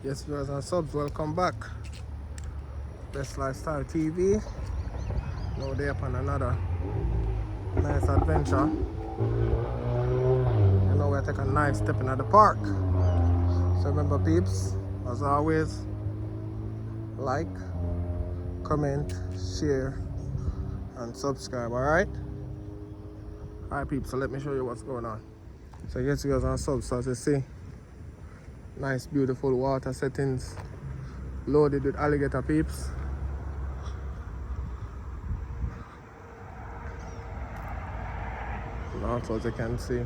Yes, viewers and subs, welcome back. Best Lifestyle TV. Now they're up on another nice adventure. You know, we're taking a nice step into the park. So remember, peeps, as always, like, comment, share, and subscribe, alright? Alright, peeps, so let me show you what's going on. So yes, viewers and subs, so as you see, nice, beautiful water settings, loaded with alligator, peeps. And also, as you can see,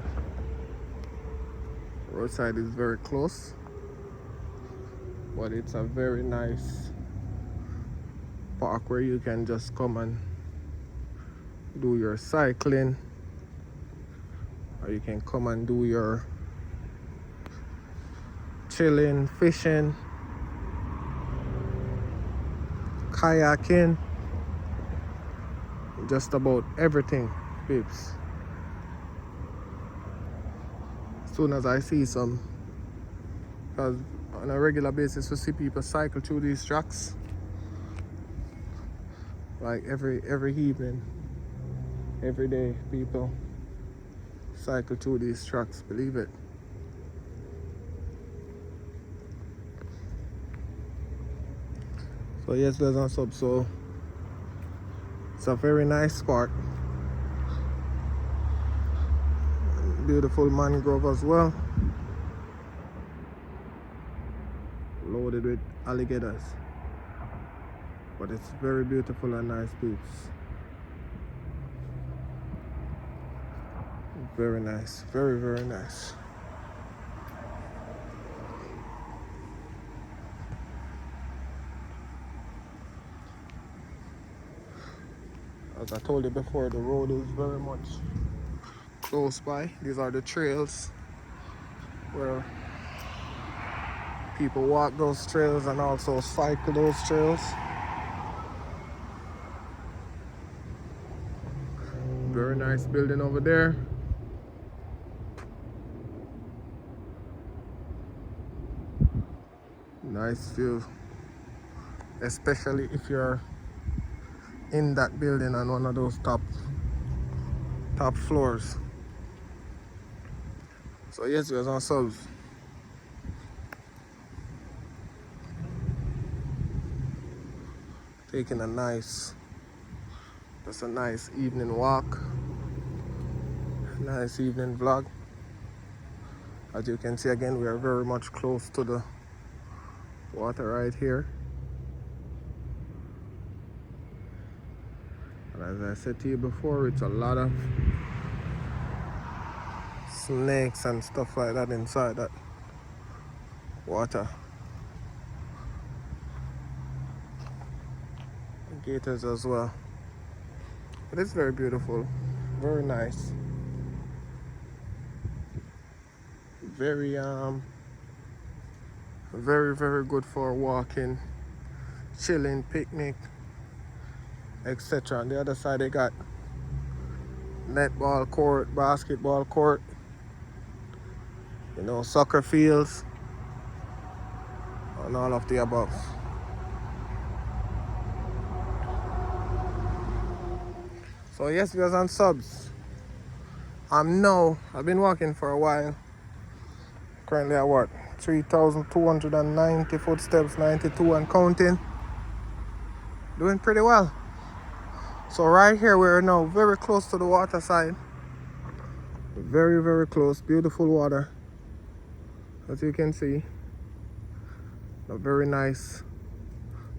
roadside is very close, but it's a very nice park where you can just come and do your cycling, or you can come and do your chilling, fishing, kayaking, just about everything, peeps. As soon as I see some, because on a regular basis we see people cycle through these tracks, like every evening, every day, people cycle through these tracks, believe it. So yes, there's a sub, so it's a very nice spot. Beautiful mangrove as well, loaded with alligators, but it's very beautiful and nice, peeps. Very nice, very nice. As I told you before, the road is very much close by. These are the trails where people walk those trails and also cycle those trails. Very nice building over there. Nice view, especially if you're in that building on one of those top floors. So yes, viewers and subs, taking just a nice evening walk, nice evening vlog. As you can see, again, we are very much close to the water right here. And as I said to you before, it's a lot of snakes and stuff like that inside that water. Gators as well. But it's very beautiful, very nice. Very very good for walking, chilling, picnic, etc. On the other side they got netball court, basketball court, soccer fields, and all of the above. So yes, viewers and subs, I've been walking for a while. Currently at what? 3,290 footsteps, 92 and counting. Doing pretty well. So right here we're now very close to the water side. Very close. Beautiful water, as you can see. A very nice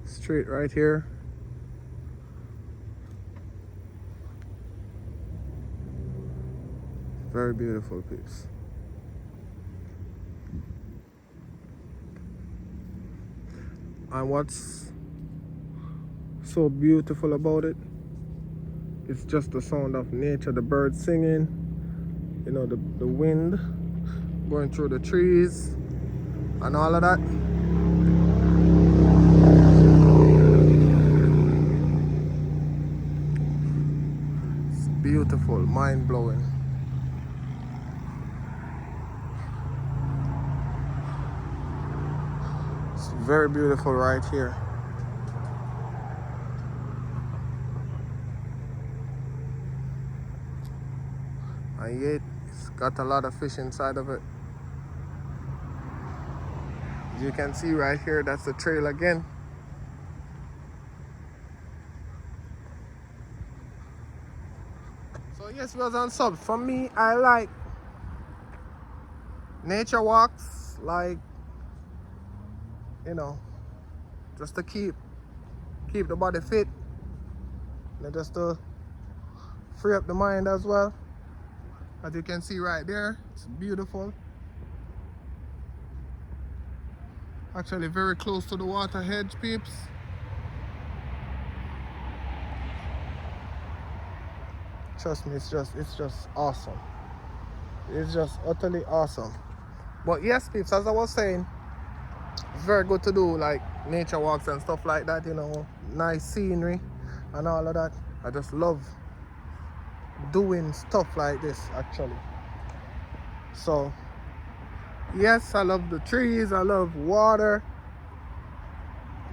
street right here. Very beautiful, peeps. And what's so beautiful about it, it's just the sound of nature, the birds singing, the wind going through the trees and all of that. It's beautiful, mind-blowing. very beautiful right here. And yet it's got a lot of fish inside of it. As you can see right here, that's the trail again. So yes, viewers and subs, for me, I like nature walks, like, you know, just to keep the body fit, and just to free up the mind as well. As you can see right there, it's beautiful. Actually very close to the water edge, peeps. Trust me, it's just awesome. It's just utterly awesome. But yes, peeps, as I was saying, it's very good to do like nature walks and stuff like that, you know, nice scenery and all of that. I just love doing stuff like this actually. So yes, I love the trees, I love water.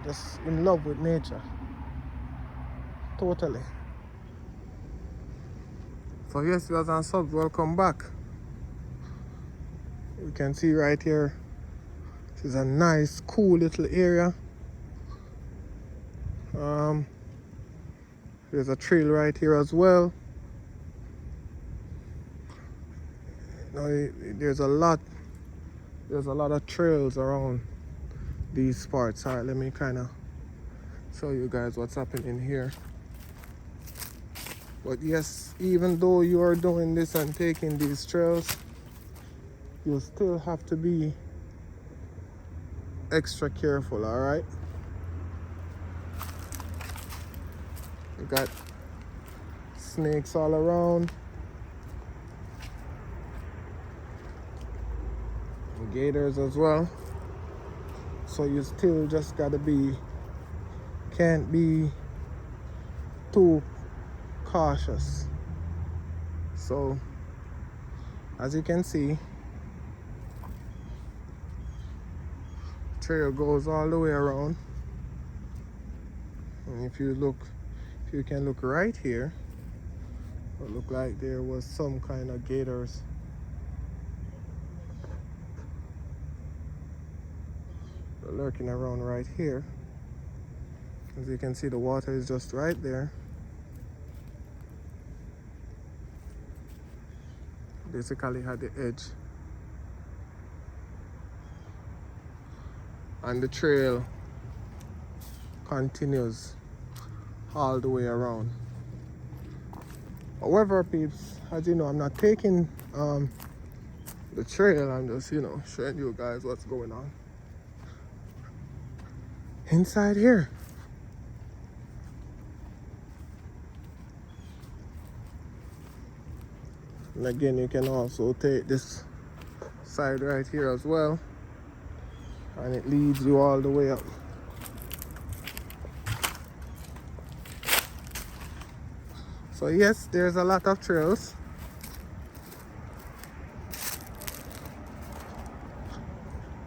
Just in love with nature. Totally. So yes, viewers and subs, welcome back. We can see right here, this is a nice, cool little area. There's a trail right here as well. Now, there's a lot of trails around these parts. All right, let me kind of show you guys what's happening here. But yes, even though you are doing this and taking these trails, you still have to be extra careful, all right? You got snakes all around, and gators as well. So you still just gotta can't be too cautious. So as you can see, trail goes all the way around. And if you can look right here, it looked like there was some kind of gators. They're lurking around right here. As you can see, the water is just right there. Basically at the edge. And the trail continues all the way around. However, peeps, as you know, I'm not taking the trail. I'm just, you know, showing you guys what's going on inside here. And again, you can also take this side right here as well, and it leads you all the way up. So yes, there's a lot of trails.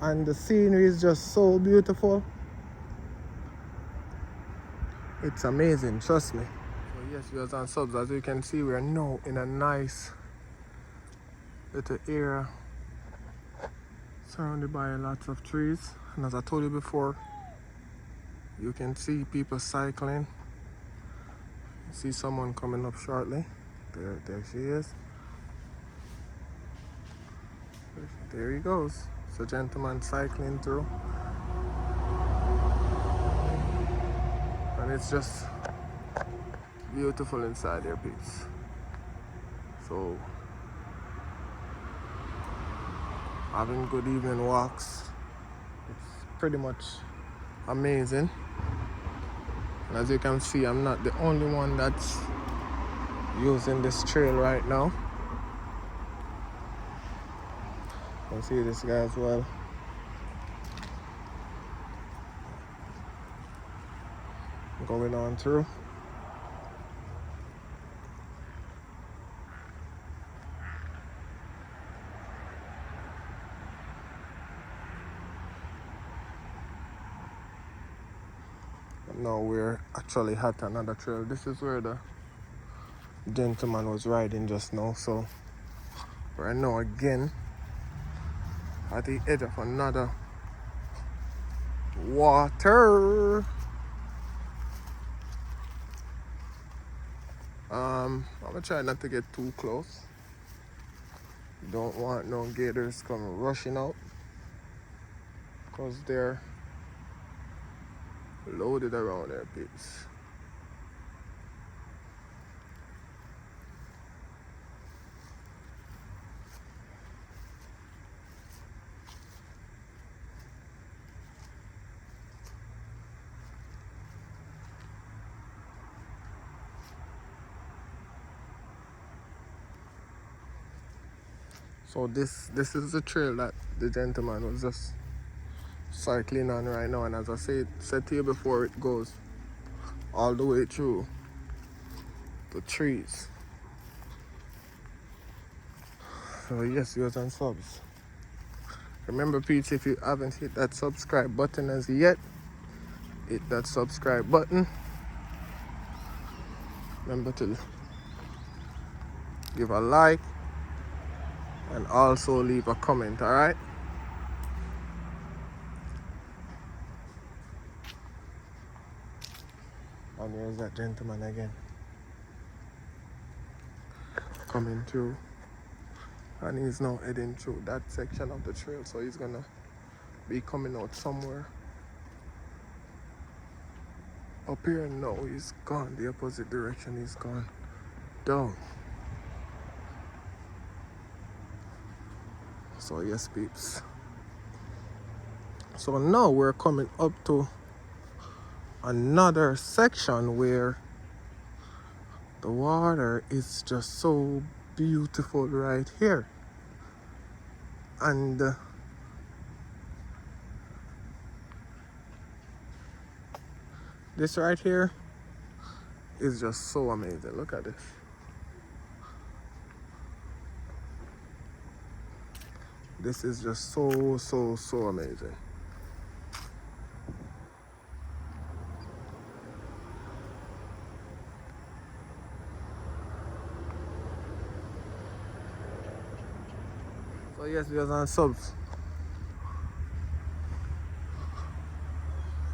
And the scenery is just so beautiful. It's amazing, trust me. So yes, viewers and subs, as you can see, we are now in a nice little area surrounded by lots of trees. And as I told you before, you can see people cycling. You see someone coming up shortly. There she is. There he goes. It's a gentleman cycling through. And it's just beautiful inside there, peeps. So having good evening walks, it's pretty much amazing. And as you can see, I'm not the only one that's using this trail right now. You can see this guy as well. Going on through. Now we're actually at another trail. This is where the gentleman was riding just now. So right now again at the edge of another water. I'm gonna try not to get too close. Don't want no gators coming rushing out because they're loaded around there, peeps. So this is the trail that the gentleman was just cycling on right now, and as I said to you before, it goes all the way through the trees. So yes, viewers and subs. Remember, peeps, if you haven't hit that subscribe button as yet, hit that subscribe button. Remember to give a like and also leave a comment, alright? And here's that gentleman again coming through, and he's now heading through that section of the trail, so he's gonna be coming out somewhere up here. No, he's gone the opposite direction. He's gone down. So yes, peeps, so now we're coming up to another section where the water is just so beautiful right here, and this right here is just so amazing. Look at this. This is just so amazing. So yes, viewers and subs,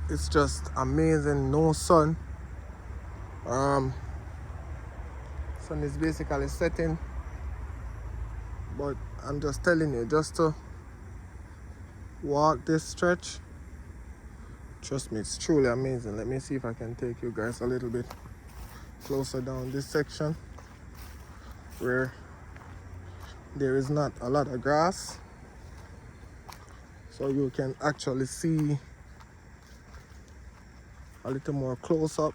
it's just amazing. No sun. Sun is basically setting, but I'm just telling you, just to walk this stretch, trust me, it's truly amazing. Let me see if I can take you guys a little bit closer down this section where there is not a lot of grass, so you can actually see a little more close up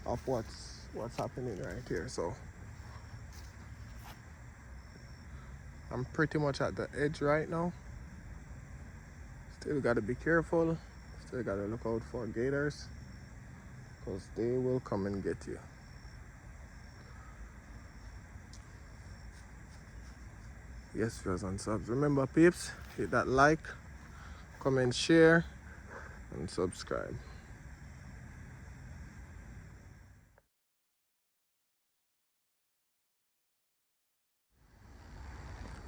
of what's happening right here. So I'm pretty much at the edge right now. Still gotta be careful. Still gotta look out for gators, because they will come and get you. Yes, viewers and subs. Remember, peeps, hit that like, comment, share, and subscribe.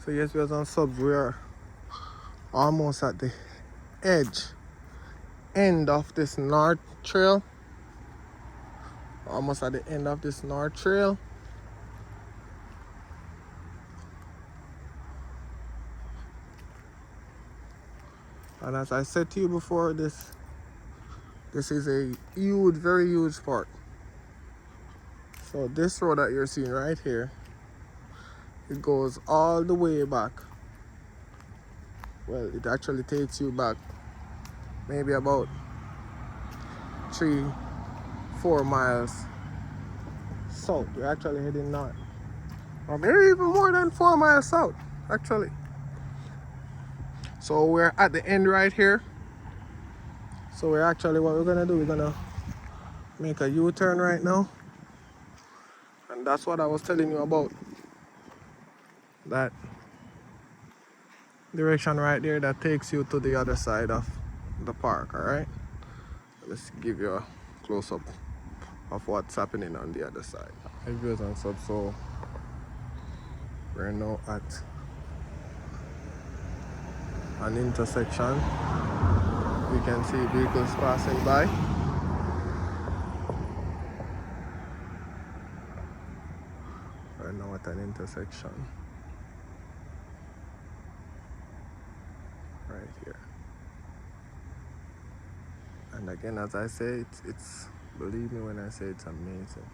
So yes, viewers and subs, we are almost at the end of this north trail. Almost at the end of this north trail. And as I said to you before, this is a huge, very huge park. So this road that you're seeing right here, it goes all the way back. Well, it actually takes you back maybe about 3-4 miles south. We're actually heading north, or maybe even more than 4 miles south, actually. So we're at the end right here. So we're actually, what we're gonna do, we're gonna make a U-turn right now. And that's what I was telling you about, that direction right there that takes you to the other side of the park. Alright, let's give you a close-up of what's happening on the other side. Hey viewers and subs, so we're now at an intersection. We can see vehicles passing by. We're now at an intersection right here. And again, as I say, it's believe me when I say it's amazing.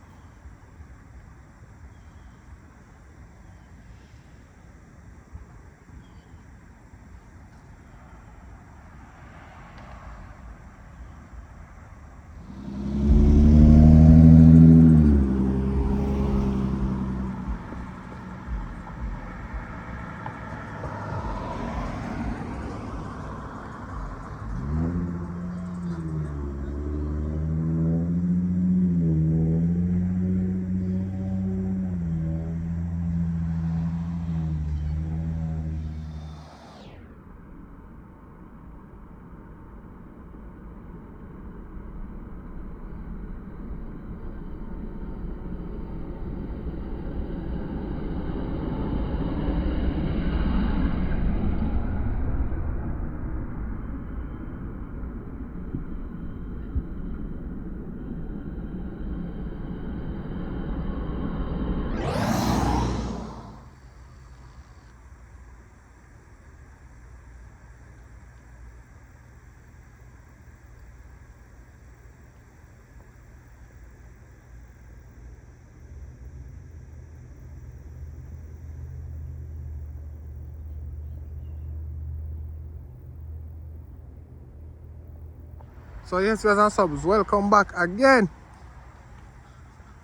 So yes, viewers and subs, welcome back again.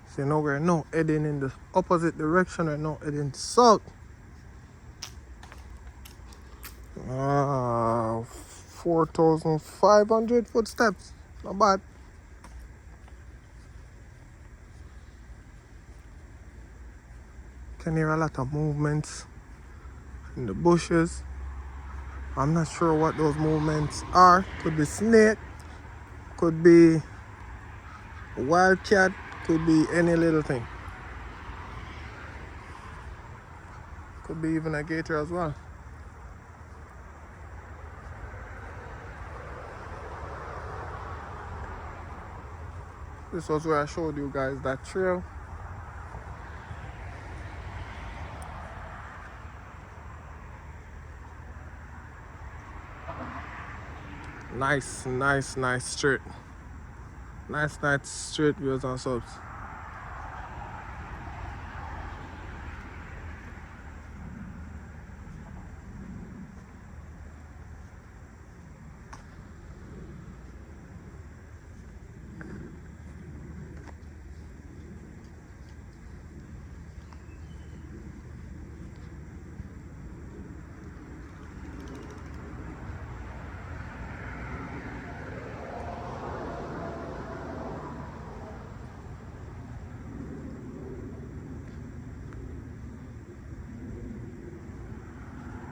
So now we're now heading in the opposite direction. We're now heading south. 4,500 footsteps. Not bad. Can hear a lot of movements in the bushes. I'm not sure what those movements are. Could be snake, could be wildcat, could be any little thing. Could be even a gator as well. This was where I showed you guys that trail. Nice straight. Nice straight viewers and subs.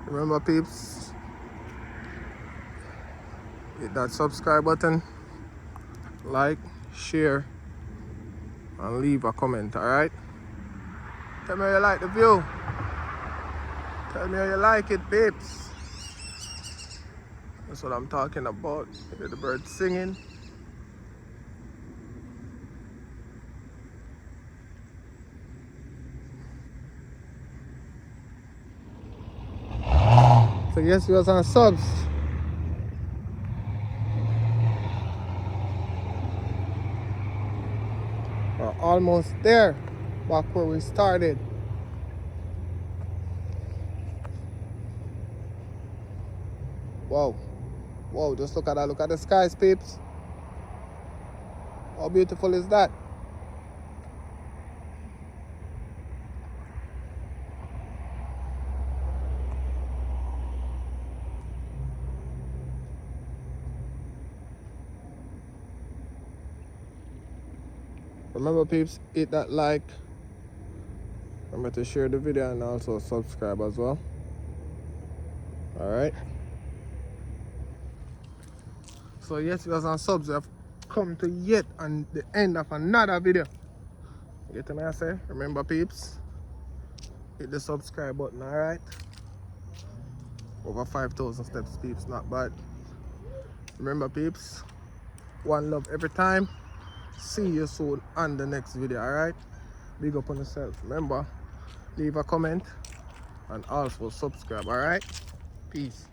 Remember peeps, hit that subscribe button, like, share, and leave a comment, alright? Tell me how you like the view. Tell me how you like it, peeps. That's what I'm talking about. Hear the birds singing. So yes, viewers and subs, we're almost there, back where we started. Wow, just look at that, look at the skies, peeps. How beautiful is that? Remember peeps, hit that like, remember to share the video and also subscribe as well. Alright. So yes, viewers and subs, we have come to yet on the end of another video. You get what I say? Remember peeps, hit the subscribe button, alright? Over 5,000 steps peeps, not bad. Remember peeps, one love every time. See you soon on the next video, alright? Big up on yourself. Remember, leave a comment and also subscribe, alright? Peace.